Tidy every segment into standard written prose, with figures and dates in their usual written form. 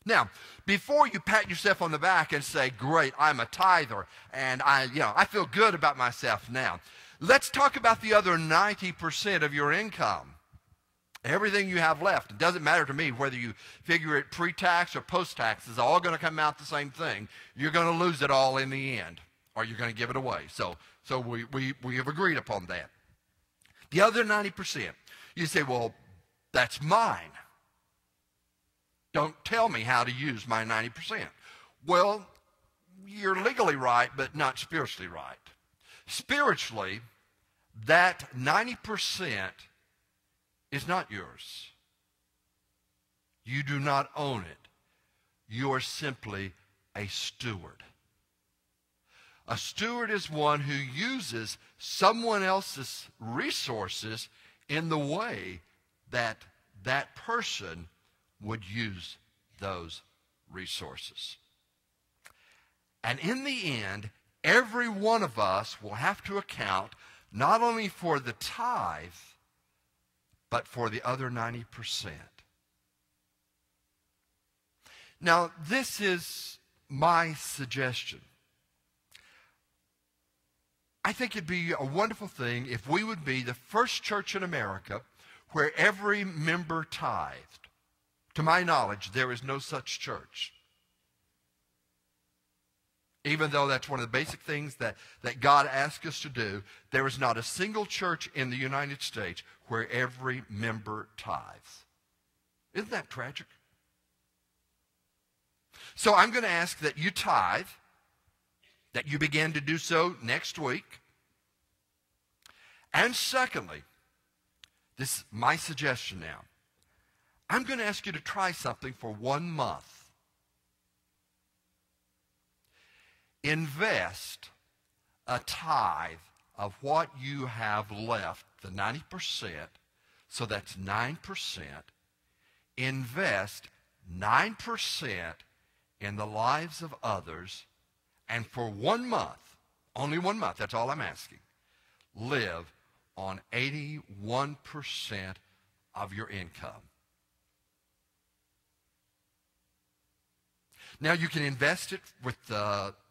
Now, before you pat yourself on the back and say, great, I'm a tither, and I feel good about myself now, let's talk about the other 90% of your income. Everything you have left. It doesn't matter to me whether you figure it pre-tax or post-tax. It's all going to come out the same thing. You're going to lose it all in the end, or you're going to give it away. So we have agreed upon that. The other 90%, you say, well, that's mine. Don't tell me how to use my 90%. Well, you're legally right, but not spiritually right. Spiritually, that 90% is not yours. You do not own it. You are simply a steward. A steward is one who uses someone else's resources in the way that that person would use those resources. And in the end, every one of us will have to account not only for the tithe, but for the other 90%. Now, this is my suggestion. I think it'd be a wonderful thing if we would be the first church in America where every member tithed. To my knowledge, there is no such church. Even though that's one of the basic things that God asks us to do, there is not a single church in the United States where every member tithes. Isn't that tragic? So I'm going to ask that you tithe, that you begin to do so next week. And secondly, this is my suggestion now. I'm going to ask you to try something for 1 month. Invest a tithe of what you have left, the 90%, so that's 9%. Invest 9% in the lives of others, and for 1 month, only 1 month, that's all I'm asking, live on 81% of your income. Now you can invest it with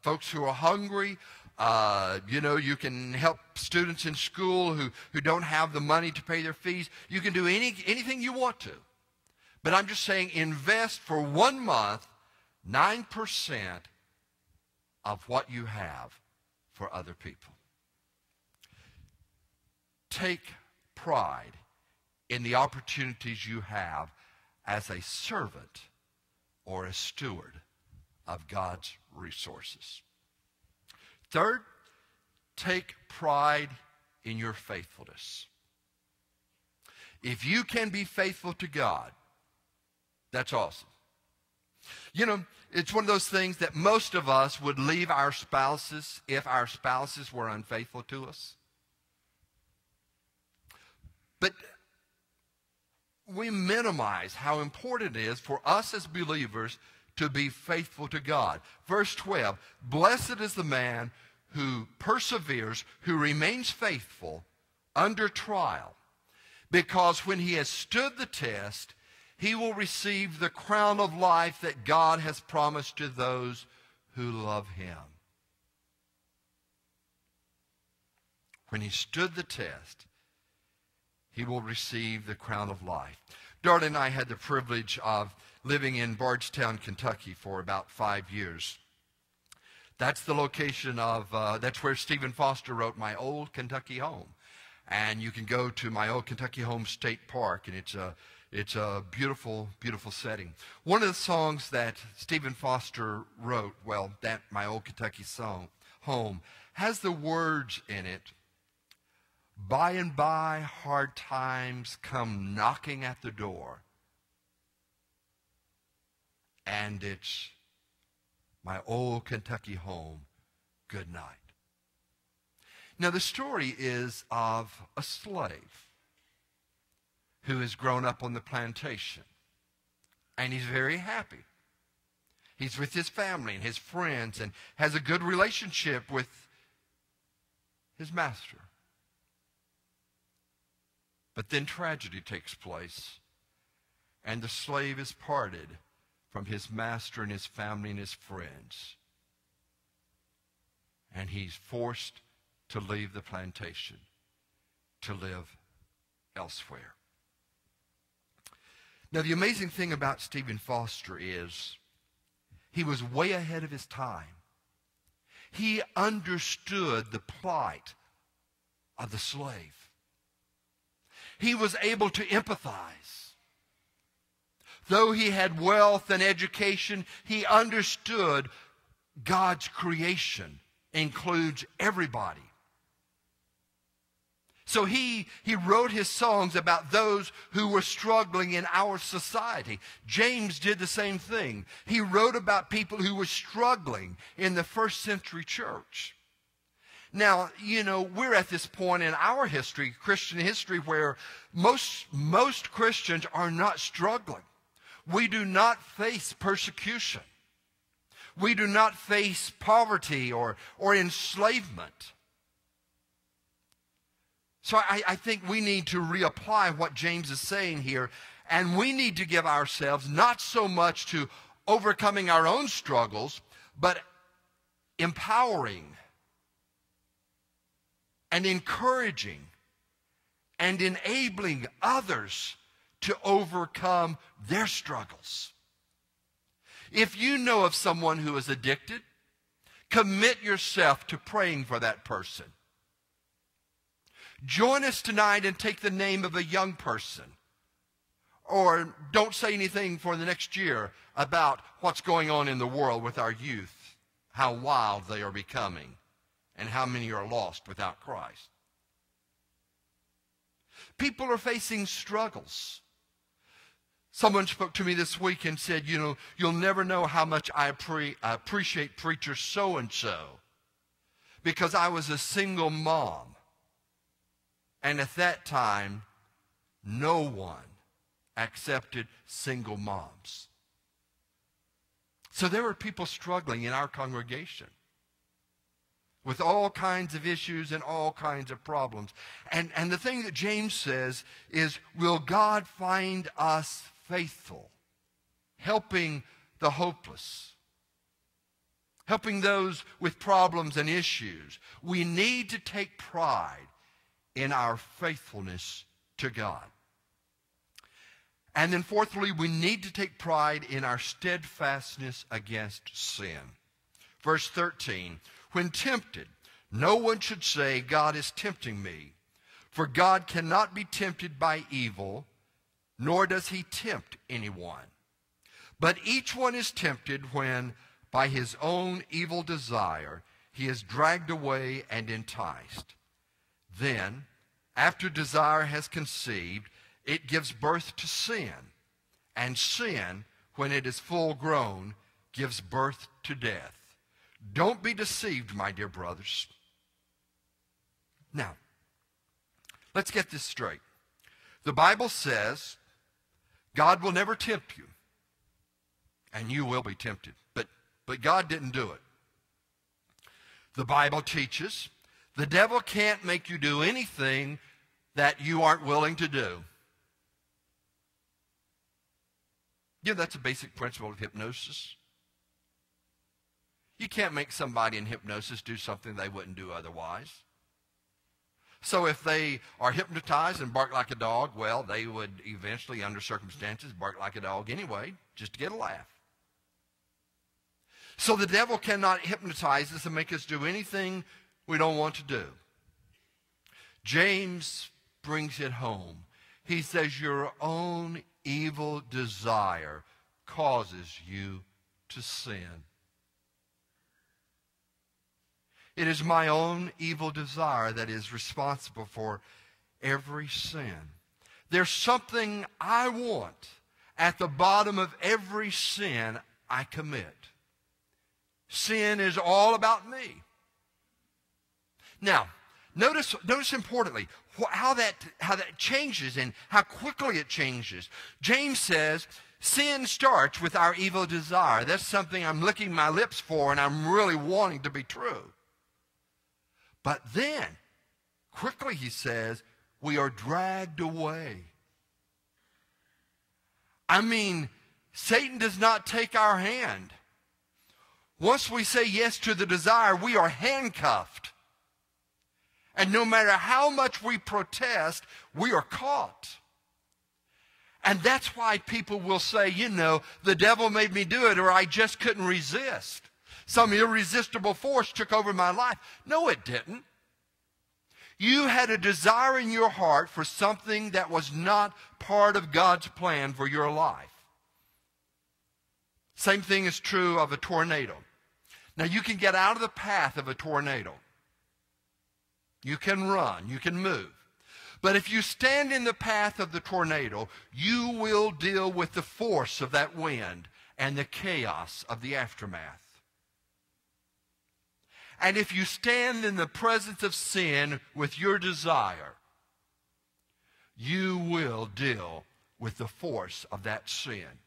folks who are hungry. You can help students in school who don't have the money to pay their fees. You can do anything you want to. But I'm just saying invest for 1 month 9% of what you have for other people. Take pride in the opportunities you have as a servant or a steward of God's resources. Third, take pride in your faithfulness. If you can be faithful to God, that's awesome. You know, it's one of those things that most of us would leave our spouses if our spouses were unfaithful to us. But we minimize how important it is for us as believers to be faithful to God. Verse 12, blessed is the man who perseveres, who remains faithful under trial, because when he has stood the test, he will receive the crown of life that God has promised to those who love him. When he stood the test, he will receive the crown of life. Darla and I had the privilege of living in Bardstown, Kentucky for about 5 years. That's the location of, that's where Stephen Foster wrote My Old Kentucky Home. And you can go to My Old Kentucky Home State Park, and it's a beautiful, beautiful setting. One of the songs that Stephen Foster wrote, well, that My Old Kentucky Home, has the words in it, by and by hard times come knocking at the door. And it's my old Kentucky home, good night. Now the story is of a slave who has grown up on the plantation. And he's very happy. He's with his family and his friends and has a good relationship with his master. But then tragedy takes place, and the slave is parted from his master and his family and his friends. And he's forced to leave the plantation to live elsewhere. Now, the amazing thing about Stephen Foster is he was way ahead of his time. He understood the plight of the slave. He was able to empathize. Though he had wealth and education, he understood God's creation includes everybody. So he wrote his songs about those who were struggling in our society. James did the same thing. He wrote about people who were struggling in the first century church. Now, you know, we're at this point in our history, Christian history, where most Christians are not struggling. We do not face persecution. We do not face poverty or enslavement. So I think we need to reapply what James is saying here, and we need to give ourselves not so much to overcoming our own struggles, but empowering and encouraging and enabling others to overcome their struggles. If you know of someone who is addicted, commit yourself to praying for that person. Join us tonight and take the name of a young person. Or don't say anything for the next year about what's going on in the world with our youth, how wild they are becoming, and how many are lost without Christ. People are facing struggles. Someone spoke to me this week and said, you know, you'll never know how much I appreciate preacher so-and-so because I was a single mom. And at that time, no one accepted single moms. So there were people struggling in our congregation with all kinds of issues and all kinds of problems. And the thing that James says is, will God find us faithful, helping the hopeless, helping those with problems and issues? We need to take pride in our faithfulness to God. And then fourthly, we need to take pride in our steadfastness against sin. Verse 13, when tempted, no one should say, God is tempting me. For God cannot be tempted by evil, nor does he tempt anyone. But each one is tempted when, by his own evil desire, he is dragged away and enticed. Then, after desire has conceived, it gives birth to sin. And sin, when it is full grown, gives birth to death. Don't be deceived, my dear brothers. Now, let's get this straight. The Bible says God will never tempt you, and you will be tempted. But God didn't do it. The Bible teaches the devil can't make you do anything that you aren't willing to do. Yeah, that's a basic principle of hypnosis. You can't make somebody in hypnosis do something they wouldn't do otherwise. So if they are hypnotized and bark like a dog, well, they would eventually, under circumstances, bark like a dog anyway, just to get a laugh. So the devil cannot hypnotize us and make us do anything we don't want to do. James brings it home. He says, your own evil desire causes you to sin. It is my own evil desire that is responsible for every sin. There's something I want at the bottom of every sin I commit. Sin is all about me. Now, notice importantly how that changes and how quickly it changes. James says sin starts with our evil desire. That's something I'm licking my lips for and I'm really wanting to be true. But then, quickly he says, we are dragged away. I mean, Satan does not take our hand. Once we say yes to the desire, we are handcuffed. And no matter how much we protest, we are caught. And that's why people will say, you know, the devil made me do it, or I just couldn't resist. Some irresistible force took over my life. No, it didn't. You had a desire in your heart for something that was not part of God's plan for your life. Same thing is true of a tornado. Now, you can get out of the path of a tornado. You can run, you can move. But if you stand in the path of the tornado, you will deal with the force of that wind and the chaos of the aftermath. And if you stand in the presence of sin with your desire, you will deal with the force of that sin.